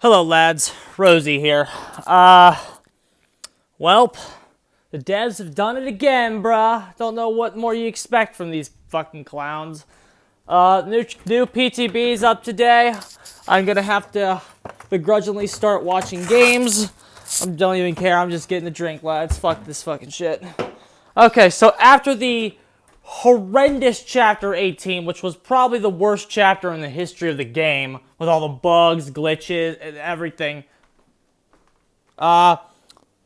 Hello, lads. Rosie here. Welp, the devs have done it again, bruh. Don't know what more you expect from these fucking clowns. New PTB's up today. I'm gonna have to begrudgingly start watching games. I don't even care. I'm just getting a drink, lads. Fuck this fucking shit. Okay, so after the horrendous Chapter 18, which was probably the worst chapter in the history of the game, with all the bugs, glitches, and everything,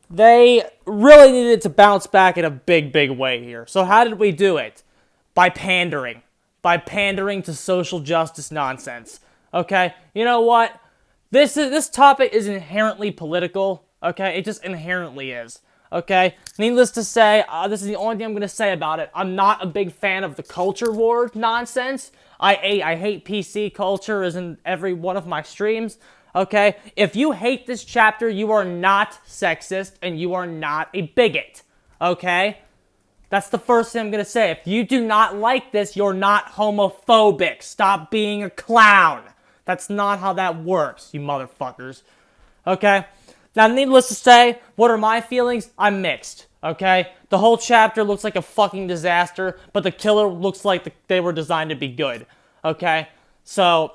they really needed to bounce back in a big, big way here. So how did we do it? By pandering. By pandering to social justice nonsense. Okay? You know what? This topic is inherently political. Okay? It just inherently is. Okay? Needless to say, this is the only thing I'm going to say about it. I'm not a big fan of the culture war nonsense. I hate PC culture, as in every one of my streams. Okay? If you hate this chapter, you are not sexist, and you are not a bigot. Okay? That's the first thing I'm going to say. If you do not like this, you're not homophobic. Stop being a clown. That's not how that works, you motherfuckers. Okay? Now, needless to say, what are my feelings? I'm mixed, okay? The whole chapter looks like a fucking disaster, but the killer looks like they were designed to be good, okay? So,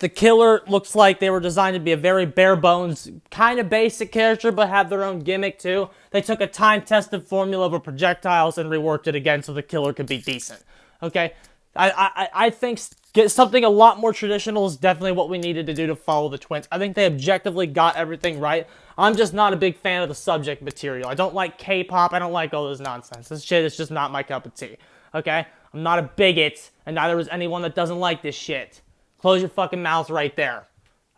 the killer looks like they were designed to be a very bare-bones, kind of basic character, but have their own gimmick, too. They took a time-tested formula for projectiles and reworked it again so the killer could be decent, okay? I think something a lot more traditional is definitely what we needed to do to follow the twins. I think they objectively got everything right. I'm just not a big fan of the subject material. I don't like K-pop. I don't like all this nonsense. This shit is just not my cup of tea. Okay? I'm not a bigot, and neither is anyone that doesn't like this shit. Close your fucking mouth right there.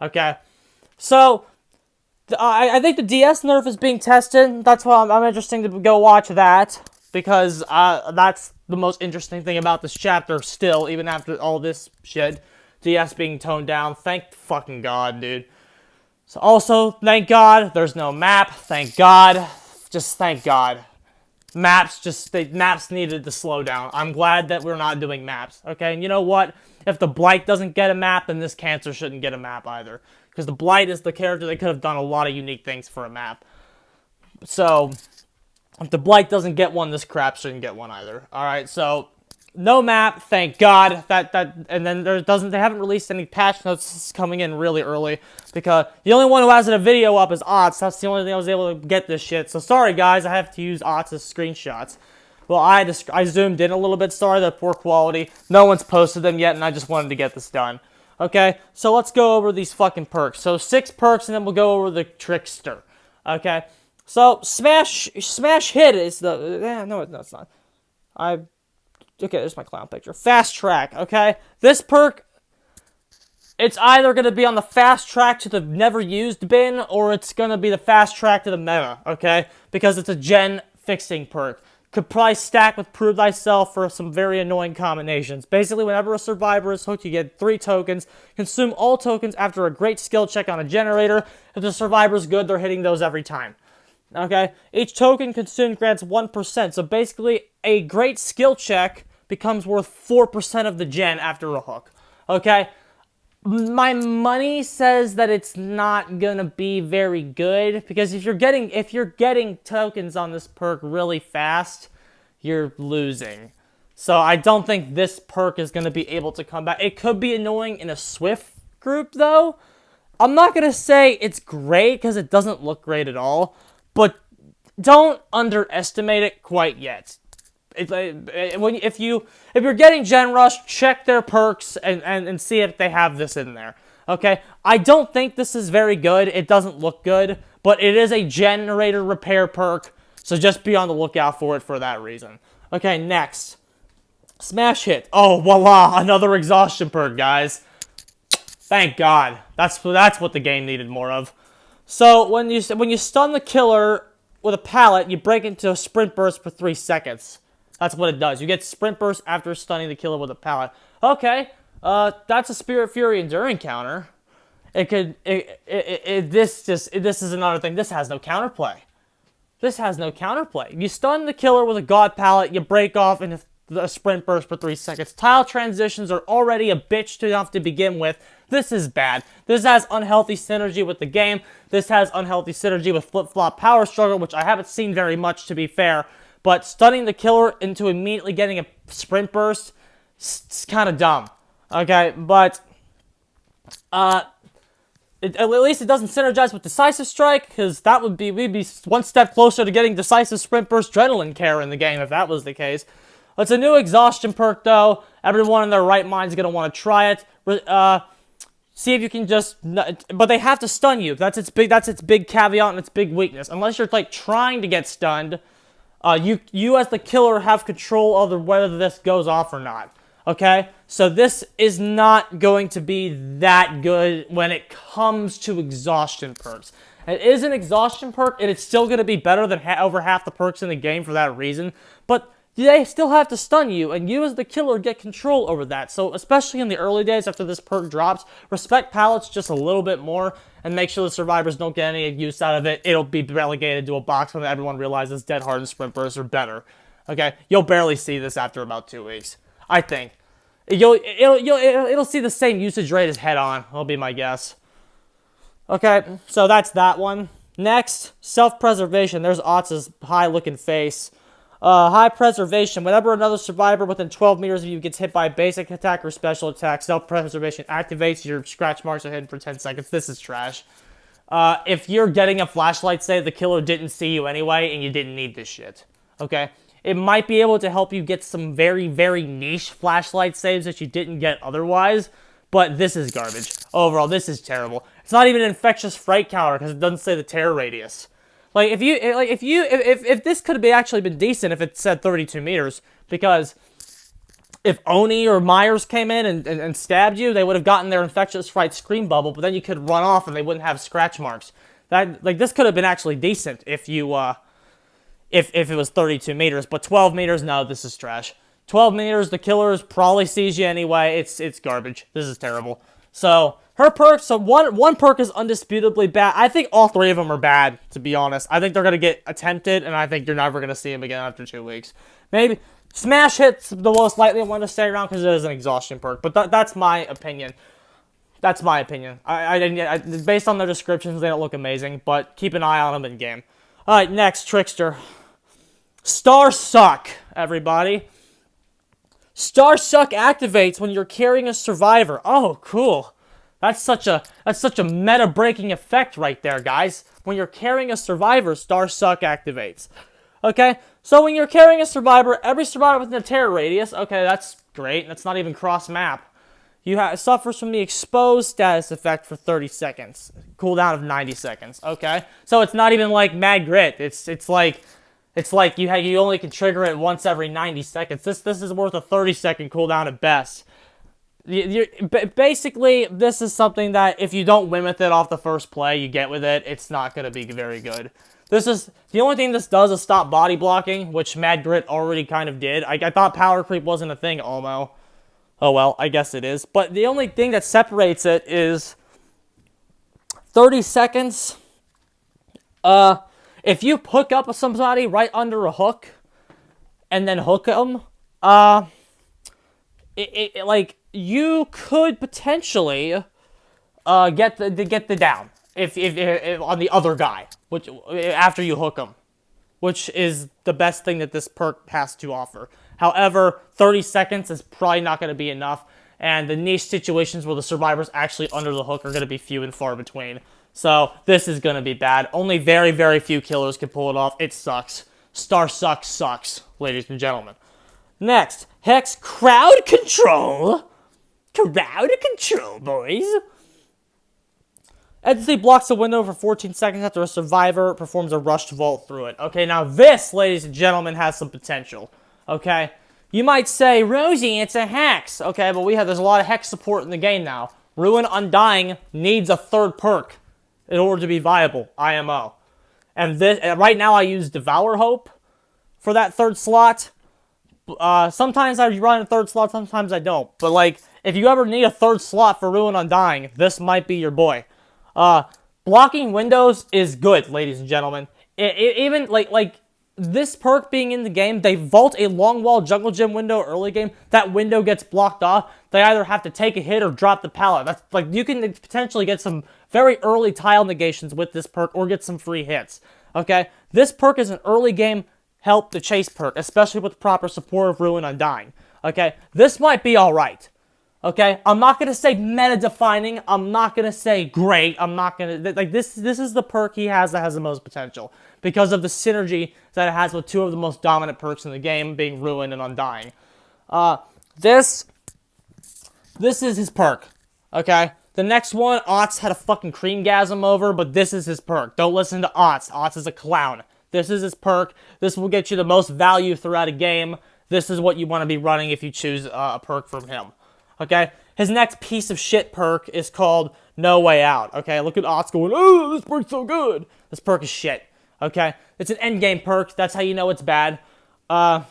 Okay? So, I think the DS nerf is being tested. That's why I'm interested to go watch that. Because that's the most interesting thing about this chapter still, even after all this shit. DS being toned down. Thank fucking God, dude. So also, thank God, there's no map. Thank God. Just thank God. Maps needed to slow down. I'm glad that we're not doing maps. Okay, and you know what? If the Blight doesn't get a map, then this cancer shouldn't get a map either. Because the Blight is the character that could have done a lot of unique things for a map. So, if the Blight doesn't get one, this crap shouldn't get one either. Alright, so no map, thank God. And then they haven't released any patch notes coming in really early, because the only one who has a video up is Ots. That's the only thing I was able to get this shit. So sorry guys, I have to use Ots as screenshots. Well, I zoomed in a little bit, sorry, the poor quality. No one's posted them yet, and I just wanted to get this done. Okay, so let's go over these fucking perks. So 6 perks, and then we'll go over the Trickster. Okay. So, Smash Hit is the... no, it's not. Okay, there's my clown picture. Fast Track, okay? This perk, it's either going to be on the Fast Track to the Never Used bin, or it's going to be the Fast Track to the meta, okay? Because it's a gen fixing perk. Could probably stack with Prove Thyself for some very annoying combinations. Basically, whenever a survivor is hooked, you get 3 tokens. Consume all tokens after a great skill check on a generator. If the survivor's good, they're hitting those every time. Okay, each token consumed grants 1%, so basically a great skill check becomes worth 4% of the gen after a hook. Okay, my money says that it's not gonna be very good, because if you're getting tokens on this perk really fast, you're losing. So I don't think this perk is gonna be able to come back. It could be annoying in a Swift group though. I'm not gonna say it's great, because it doesn't look great at all. But don't underestimate it quite yet. If you're getting Gen Rush, check their perks and see if they have this in there. Okay? I don't think this is very good. It doesn't look good. But it is a generator repair perk. So just be on the lookout for it for that reason. Okay, next. Smash Hit. Oh, voila. Another exhaustion perk, guys. Thank God. That's what the game needed more of. So, when you stun the killer with a pallet, you break into a sprint burst for 3 seconds. That's what it does. You get sprint burst after stunning the killer with a pallet. Okay, that's a Spirit Fury Enduring counter. This is another thing. This has no counterplay. You stun the killer with a God pallet, you break off into a sprint burst for 3 seconds. Tile transitions are already a bitch enough to begin with. This is bad. This has unhealthy synergy with the game. This has unhealthy synergy with flip-flop power struggle, which I haven't seen very much, to be fair. But stunning the killer into immediately getting a sprint burst, it's kind of dumb. Okay, but at least it doesn't synergize with Decisive Strike, because that would be, we'd be one step closer to getting Decisive Sprint Burst Adrenaline care in the game if that was the case. It's a new exhaustion perk, though. Everyone in their right mind is going to want to try it. See if you can just, but they have to stun you. That's its big caveat and its big weakness. Unless you're like trying to get stunned, you as the killer have control over whether this goes off or not. Okay, so this is not going to be that good when it comes to exhaustion perks. It is an exhaustion perk, and it's still going to be better than over half the perks in the game for that reason, but they still have to stun you, and you as the killer get control over that. So especially in the early days after this perk drops, respect pallets just a little bit more, and make sure the survivors don't get any use out of it. It'll be relegated to a box when everyone realizes Dead Hard and Sprint Bursts are better. Okay, you'll barely see this after about 2 weeks. I think. It'll see the same usage rate as Head On, will be my guess. Okay, so that's that one. Next, self-preservation. There's Otz's high-looking face. High preservation. Whenever another survivor within 12 meters of you gets hit by a basic attack or special attack, self-preservation activates. Your scratch marks are hidden for 10 seconds. This is trash. If you're getting a flashlight save, the killer didn't see you anyway, and you didn't need this shit. Okay? It might be able to help you get some very, very niche flashlight saves that you didn't get otherwise, but this is garbage. Overall, this is terrible. It's not even an infectious fright counter because it doesn't say the terror radius. Like if this could have actually been decent if it said 32 meters, because if Oni or Myers came in and stabbed you, they would have gotten their infectious fright scream bubble, but then you could run off and they wouldn't have scratch marks. This could have been actually decent if you if it was 32 meters, but 12 meters, no, this is trash. 12 meters, the killer probably sees you anyway. It's garbage. This is terrible. So her perks, so one perk is undisputably bad. I think all three of them are bad, to be honest. I think they're going to get attempted, and I think you're never going to see them again after 2 weeks. Maybe Smash Hit's the most likely one to stay around because it is an exhaustion perk, but that's my opinion. That's my opinion. I based on their descriptions, they don't look amazing, but keep an eye on them in game. All right, next, Trickster. Star Suck, everybody. Star Suck activates when you're carrying a survivor. Oh, cool. That's such a meta-breaking effect right there, guys. When you're carrying a survivor, Star Suck activates. Okay, so when you're carrying a survivor, every survivor within a terror radius, okay, that's great. That's not even cross-map. Suffers from the exposed status effect for 30 seconds. Cooldown of 90 seconds, okay? So it's not even like Mad Grit. It's like you only can trigger it once every 90 seconds. This is worth a 30-second cooldown at best. Basically, this is something that if you don't win with it off the first play, you get with it, it's not going to be very good. This is the only thing this does is stop body blocking, which Mad Grit already kind of did. I thought power creep wasn't a thing, Olmo. Oh well, I guess it is. But the only thing that separates it is 30 seconds. If you hook up with somebody right under a hook and then hook them, like you could potentially get the down if on the other guy, which after you hook them, which is the best thing that this perk has to offer. However, 30 seconds is probably not going to be enough, and the niche situations where the survivors actually under the hook are going to be few and far between. So this is going to be bad. Only very, very few killers can pull it off. It sucks. Star Suck sucks, ladies and gentlemen. Next, Hex Crowd Control. Crowd Control, boys. Entity blocks a window for 14 seconds after a survivor performs a rushed vault through it. Okay, now this, ladies and gentlemen, has some potential. Okay? You might say, Rosie, it's a Hex. Okay, but there's a lot of Hex support in the game now. Ruin Undying needs a third perk in order to be viable, IMO. And right now I use Devour Hope for that third slot. Sometimes I run a third slot, sometimes I don't. But like, if you ever need a third slot for Ruin Undying, this might be your boy. Blocking windows is good, ladies and gentlemen. Even like this perk being in the game, they vault a long wall jungle gym window early game. That window gets blocked off. They either have to take a hit or drop the pallet. That's like, you can potentially get some very early tile negations with this perk or get some free hits. Okay, this perk is an early game help to chase perk, especially with the proper support of Ruin Undying. Okay, this might be alright. Okay, I'm not going to say meta-defining. I'm not going to say great. I'm not going to... Like, this is the perk he has that has the most potential. Because of the synergy that it has with two of the most dominant perks in the game, being Ruin and Undying. This is his perk. Okay? The next one, Otz had a fucking creamgasm over, but this is his perk. Don't listen to Otz. Otz is a clown. This is his perk. This will get you the most value throughout a game. This is what you want to be running if you choose a perk from him. Okay, his next piece of shit perk is called No Way Out. Okay, look at Otz going, oh, this perk's so good. This perk is shit. Okay, it's an endgame perk. That's how you know it's bad. For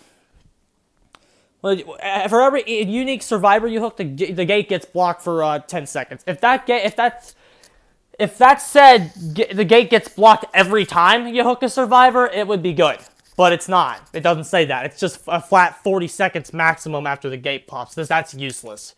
every unique survivor you hook, the gate gets blocked for 10 seconds. If that said the gate gets blocked every time you hook a survivor, it would be good. But it's not. It doesn't say that. It's just a flat 40 seconds maximum after the gate pops. That's useless.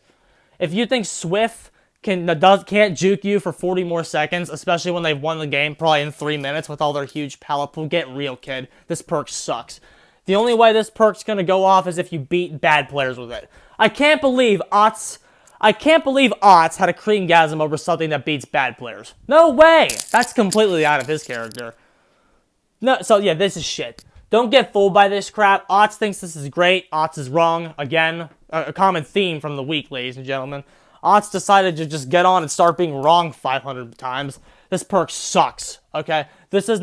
If you think Swift can't juke you for 40 more seconds, especially when they've won the game probably in 3 minutes with all their huge pallet pool, get real, kid. This perk sucks. The only way this perk's gonna go off is if you beat bad players with it. I can't believe Otz had a creamgasm over something that beats bad players. No way! That's completely out of his character. No, so yeah, this is shit. Don't get fooled by this crap. Otz thinks this is great. Otz is wrong. Again, a common theme from the week, ladies and gentlemen. Otz decided to just get on and start being wrong 500 times. This perk sucks, okay? This is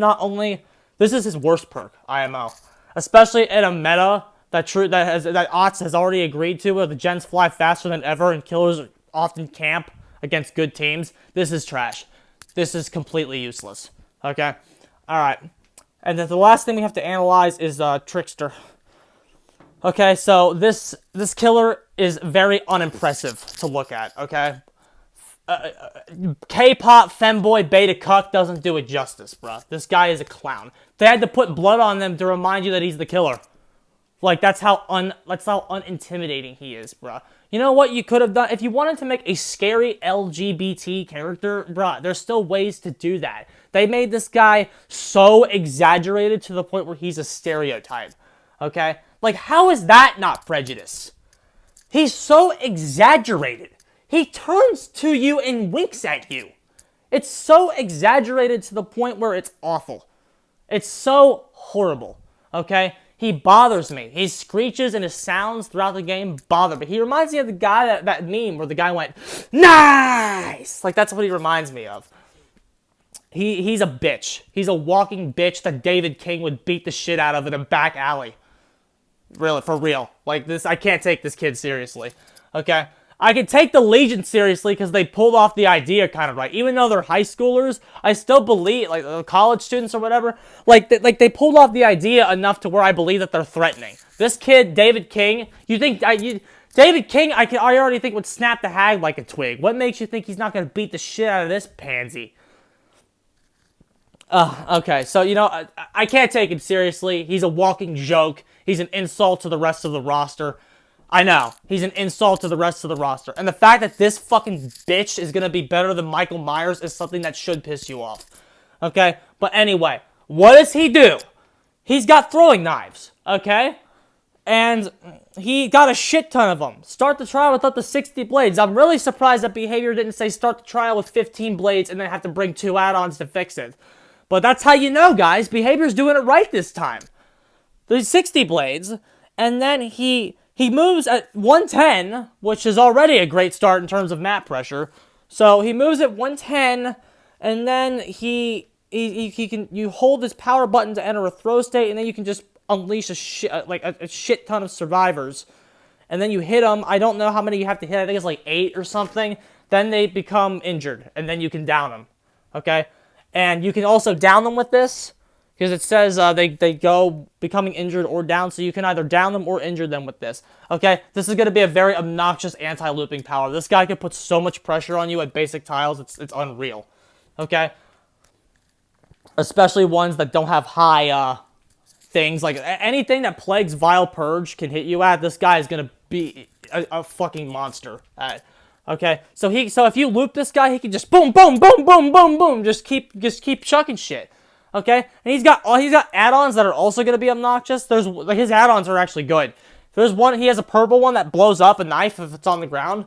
his worst perk, IMO. Especially in a meta that Otz has already agreed to, where the gens fly faster than ever and killers often camp against good teams. This is trash. This is completely useless, okay? Alright. And then the last thing we have to analyze is Trickster. Okay, so this killer is very unimpressive to look at, okay? K-pop femboy beta cuck doesn't do it justice, bruh. This guy is a clown. They had to put blood on them to remind you that he's the killer. Like, that's how unintimidating he is, bruh. You know what you could have done? If you wanted to make a scary LGBT character, bruh, there's still ways to do that. They made this guy so exaggerated to the point where he's a stereotype, okay? Like, how is that not prejudice? He's so exaggerated. He turns to you and winks at you. It's so exaggerated to the point where it's awful. It's so horrible, okay? He bothers me. His screeches and his sounds throughout the game bother me. He reminds me of the guy, that meme where the guy went, nice! Like, that's what he reminds me of. He's a bitch. He's a walking bitch that David King would beat the shit out of in a back alley. Really, for real. Like, this, I can't take this kid seriously, okay? I can take the Legion seriously because they pulled off the idea kind of right. Even though they're high schoolers, I still believe, like, college students or whatever, like they pulled off the idea enough to where I believe that they're threatening. This kid, David King, David King, I already think would snap the hag like a twig. What makes you think he's not going to beat the shit out of this pansy? Okay, so, you know, I can't take him seriously. He's a walking joke. He's an insult to the rest of the roster. I know. He's an insult to the rest of the roster. And the fact that this fucking bitch is going to be better than Michael Myers is something that should piss you off. Okay? But anyway, what does he do? He's got throwing knives. Okay? And he got a shit ton of them. Start the trial with up to 60 blades. I'm really surprised that Behavior didn't say start the trial with 15 blades and then have to bring 2 add-ons to fix it. But that's how you know, guys. Behavior's doing it right this time. There's 60 blades, and then he moves at 110, which is already a great start in terms of map pressure. So he moves at 110, and then you hold this power button to enter a throw state, and then you can just unleash a shit ton of survivors. And then you hit them. I don't know how many you have to hit. I think it's like 8 or something. Then they become injured, and then you can down them. Okay? And you can also down them with this, because it says they go becoming injured or down, so you can either down them or injure them with this. Okay, this is going to be a very obnoxious anti-looping power. This guy can put so much pressure on you at basic tiles, it's unreal. Okay? Especially ones that don't have high things. Like, anything that Plague's Vile Purge can hit you at, this guy is gonna be a fucking monster at. Okay, so if you loop this guy, he can just boom, boom, boom, boom, boom, boom, just keep chucking shit. Okay, and he's got add-ons that are also gonna be obnoxious. His add-ons are actually good. There's one, he has a purple one that blows up a knife if it's on the ground,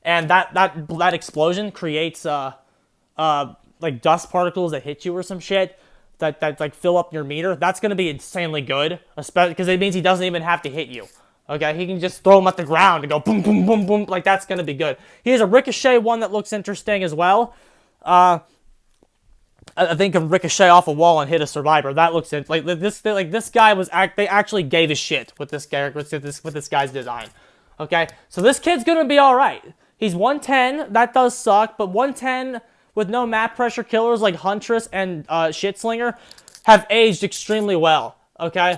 and that explosion creates like dust particles that hit you or some shit that like fill up your meter. That's gonna be insanely good, especially because it means he doesn't even have to hit you. Okay, he can just throw him at the ground and go boom, boom, boom, boom. Like, that's going to be good. He has a Ricochet one that looks interesting as well. I think can ricochet off a wall and hit a survivor. That looks like this guy was they actually gave a shit with this character, with this guy's design. Okay, so this kid's going to be all right. He's 110. That does suck, but 110 with no map pressure killers like Huntress and Shitslinger have aged extremely well. Okay.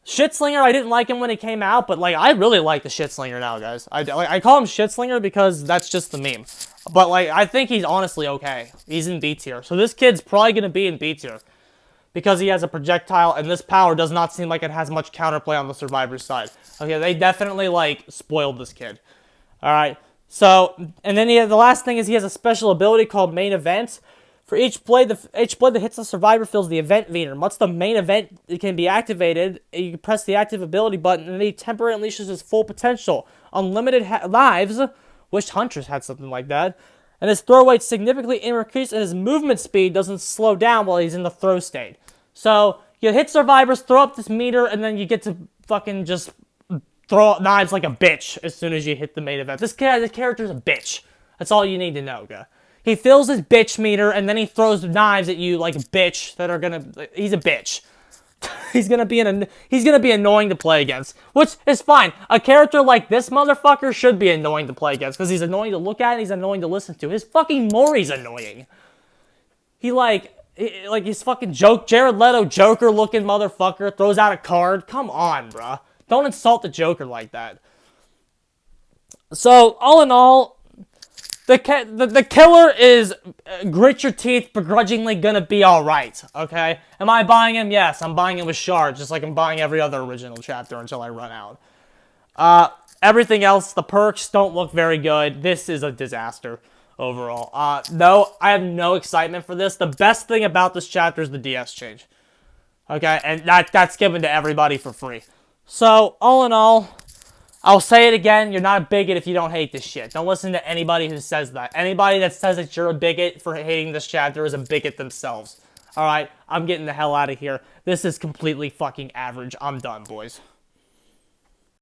Shitslinger, I didn't like him when he came out, but like I really like the Shitslinger now, guys. I call him Shitslinger because that's just the meme. But like I think he's honestly okay. He's in B tier. So this kid's probably gonna be in B tier because he has a projectile, and this power does not seem like it has much counterplay on the survivor's side. Okay, they definitely like spoiled this kid. All right. So and then the last thing is he has a special ability called Main Event. For each blade that hits the survivor fills the event meter. Once the main event can be activated, you can press the active ability button, and he temporarily unleashes his full potential. Unlimited lives, wish Huntress had something like that, and his throw weight significantly increased, and his movement speed doesn't slow down while he's in the throw state. So you hit survivors, throw up this meter, and then you get to fucking just throw knives like a bitch as soon as you hit the main event. This character's a bitch. That's all you need to know, guy. He fills his bitch meter, and then he throws knives at you like a bitch that are gonna... He's a bitch. he's gonna be annoying to play against, which is fine. A character like this motherfucker should be annoying to play against, because he's annoying to look at and he's annoying to listen to. His fucking Mori's annoying. He's fucking Jared Leto Joker-looking motherfucker throws out a card. Come on, bruh. Don't insult the Joker like that. So, all in all... The killer is, grit your teeth, begrudgingly gonna be alright, okay? Am I buying him? Yes, I'm buying him with shards, just like I'm buying every other original chapter until I run out. Everything else, the perks don't look very good. This is a disaster overall. No, I have no excitement for this. The best thing about this chapter is the DS change. Okay, and that's given to everybody for free. So, all in all... I'll say it again, you're not a bigot if you don't hate this shit. Don't listen to anybody who says that. Anybody that says that you're a bigot for hating this chapter is a bigot themselves. Alright, I'm getting the hell out of here. This is completely fucking average. I'm done, boys.